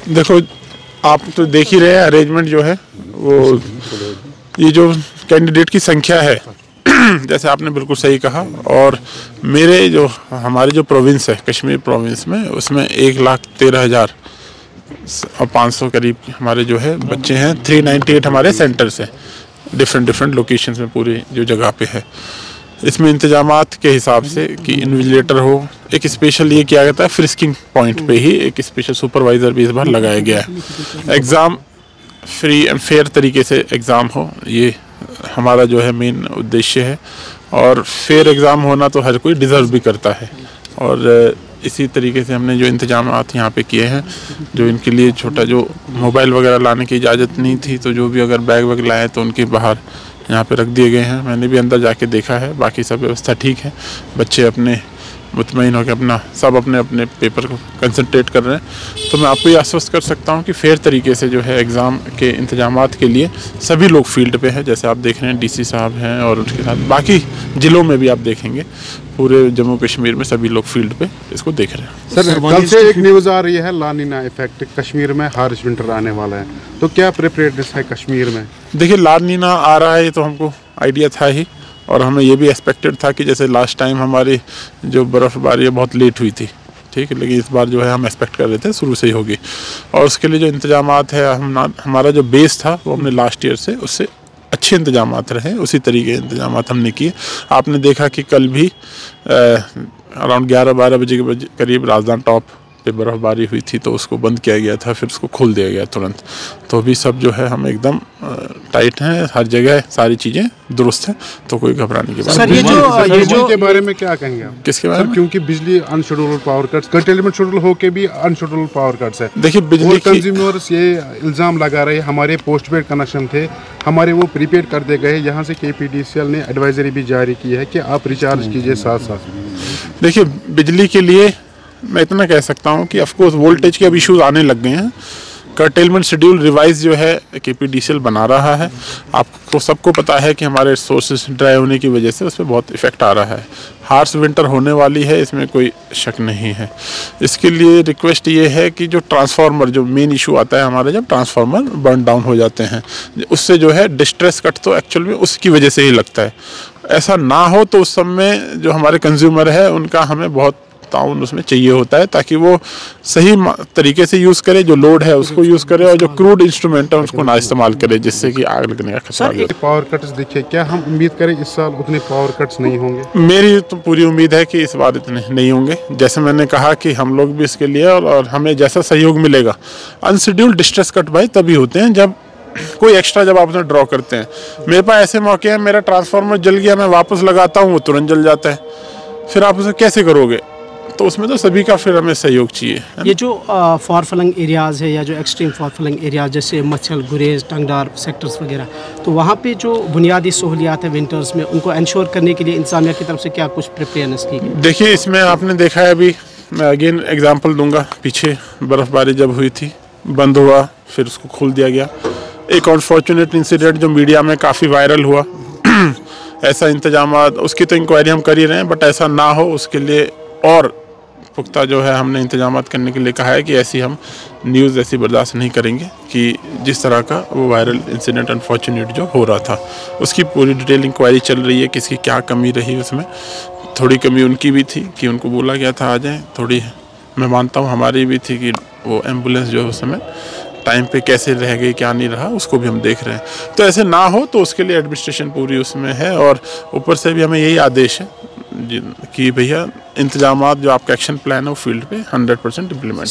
देखो, आप तो देख ही रहे हैं अरेंजमेंट जो है वो, ये जो कैंडिडेट की संख्या है जैसे आपने बिल्कुल सही कहा। और मेरे जो हमारे जो प्रोविंस है कश्मीर प्रोविंस में, उसमें 1,13,500 करीब हमारे जो है बच्चे हैं। 398 हमारे सेंटर्स हैं डिफरेंट लोकेशंस में पूरी जो जगह पे है। इसमें इंतजामात के हिसाब से कि इन्विजिलेटर हो, एक स्पेशल ये किया जाता है फ्रिस्किंग पॉइंट पे ही एक स्पेशल सुपरवाइज़र भी इस बार लगाया गया है। एग्ज़ाम फ्री एंड फेयर तरीके से एग्ज़ाम हो, ये हमारा जो है मेन उद्देश्य है। और फेयर एग्ज़ाम होना तो हर कोई डिज़र्व भी करता है। और इसी तरीके से हमने जो इंतजामात यहाँ पे किए हैं, जो इनके लिए छोटा जो मोबाइल वगैरह लाने की इजाज़त नहीं थी, तो जो भी अगर बैग वैग लाए तो उनके बाहर यहाँ पे रख दिए गए हैं। मैंने भी अंदर जाके देखा है, बाकी सब व्यवस्था ठीक है। बच्चे अपने मुतमईन होकर सब अपने अपने पेपर को कंसंट्रेट कर रहे हैं। तो मैं आपको ये आश्वस्त कर सकता हूँ कि फेयर तरीके से जो है एग्ज़ाम के इंतजामात के लिए सभी लोग फील्ड पे हैं। जैसे आप देख रहे हैं डीसी साहब हैं, और उसके साथ बाकी ज़िलों में भी आप देखेंगे पूरे जम्मू कश्मीर में सभी लोग फील्ड पे इसको देख रहे हैं। सर, कल से एक न्यूज़ आ रही है ला नीना इफेक्ट, कश्मीर में हार्श विंटर आने वाला है, तो क्या प्रिपरेडनेस है कश्मीर में? देखिए, ला नीना आ रहा है ये तो हमको आइडिया था ही, और हमें ये भी एक्सपेक्टेड था कि जैसे लास्ट टाइम हमारी जो बर्फ़बारी है बहुत लेट हुई थी, ठीक है, लेकिन इस बार जो है हम एक्सपेक्ट कर रहे थे शुरू से ही होगी। और उसके लिए जो इंतजामात है, हमारा जो बेस था वो हमने लास्ट ईयर से उससे अच्छे इंतजामात रहे, उसी तरीके के इंतजामात हमने किए। आपने देखा कि कल भी अराउंड 11-12 बजे के करीब राजधानी टॉप पे बर्फ़बारी हुई थी, तो उसको बंद किया गया था, फिर उसको खोल दिया गया तुरंत। तो भी सब जो है हम एकदम टाइट हैं, हर जगह सारी चीज़ें दुरुस्त हैं, तो कोई घबराने की बात नहीं। ये जो के बारे में क्या कहेंगे आप? किसके बारे में? क्योंकि बिजली unscheduled power cuts, curtailment schedule होके भी अनशेड्यूल्ड पावर कट्स है। देखिए, बिजली कंज्यूमर्स ये इल्ज़ाम लगा रहे हैं हमारे पोस्टपेड कनेक्शन थे, हमारे वो प्रीपेड कर दिए गए। यहाँ से KPDCL ने एडवाइजरी भी जारी की है कि आप रिचार्ज कीजिए साथ साथ। देखिए, बिजली के लिए मैं इतना कह सकता हूँ कि ऑफकोर्स वोल्टेज के अब इश्यूज आने लग गए हैं। कर्टेलमेंट शेड्यूल रिवाइज जो है KPDCL बना रहा है। आपको सबको पता है कि हमारे सोर्सेज ड्राई होने की वजह से उस पर बहुत इफेक्ट आ रहा है। हार्श विंटर होने वाली है, इसमें कोई शक नहीं है। इसके लिए रिक्वेस्ट ये है कि जो ट्रांसफार्मर, जो मेन इशू आता है हमारे, जब ट्रांसफार्मर बर्न डाउन हो जाते हैं, उससे जो है डिस्ट्रेस कट तो एक्चुअल में उसकी वजह से ही लगता है। ऐसा ना हो तो उस समय जो हमारे कंज्यूमर है उनका हमें बहुत ताउन उसमें चाहिए होता है, ताकि वो सही तरीके से यूज़ करे, जो लोड है उसको यूज़ करे, और जो क्रूड इंस्ट्रूमेंट है उसको ना इस्तेमाल करे, जिससे कि आग लगने का खतरा है। पावर कट्स देखिए, क्या हम उम्मीद करें इस साल उतने पावर कट्स नहीं होंगे? मेरी तो पूरी उम्मीद है कि इस बार इतने नहीं होंगे। जैसे मैंने कहा कि हम लोग भी इसके लिए और हमें जैसा सहयोग मिलेगा। अनशेड्यूल्ड डिस्ट्रेस कट भाई तभी होते हैं जब कोई एक्स्ट्रा, जब आप उसमें ड्रॉ करते हैं। मेरे पास ऐसे मौके हैं, मेरा ट्रांसफार्मर जल गया, मैं वापस लगाता हूँ, वो तुरंत जल जाता है, फिर आप उसे कैसे करोगे? तो उसमें तो सभी का फिर हमें सहयोग चाहिए। ये जो फार फ्लंग एरियाज़ है या जो एक्सट्रीम फार फ्लंग एरियाज जैसे मच्छल, गुरेज, टंगडार सेक्टर्स वगैरह, तो वहाँ पे जो बुनियादी सहूलियात है विंटर्स में, उनको इंश्योर करने के लिए इंतजामिया की तरफ से क्या कुछ प्रिपेयरनेस की गई? देखिए, इसमें आपने देखा है, अभी मैं अगेन एग्जांपल दूंगा, पीछे बर्फ़बारी जब हुई थी, बंद हुआ, फिर उसको खोल दिया गया। एक अनफॉर्चुनेट इंसिडेंट जो मीडिया में काफ़ी वायरल हुआ, ऐसा इंतजामात, उसकी तो इंक्वायरी हम कर ही रहे हैं, बट ऐसा ना हो उसके लिए और पुख्ता जो है हमने इंतजामात करने के लिए कहा है कि ऐसी हम न्यूज़ ऐसी बर्दाश्त नहीं करेंगे कि जिस तरह का वो वायरल इंसिडेंट अनफॉर्चुनेट जो हो रहा था, उसकी पूरी डिटेल इंक्वायरी चल रही है, किसकी क्या कमी रही उसमें। थोड़ी कमी उनकी भी थी कि उनको बोला गया था आ जाएँ, थोड़ी मैं मानता हूँ हमारी भी थी कि वो एम्बुलेंस जो है उस समय टाइम पे कैसे रह गई, क्या नहीं रहा, उसको भी हम देख रहे हैं। तो ऐसे ना हो तो उसके लिए एडमिनिस्ट्रेशन पूरी उसमें है, और ऊपर से भी हमें यही आदेश है कि भैया इंतजामात, जो आपका एक्शन प्लान है वो फील्ड पे 100% इम्प्लीमेंट।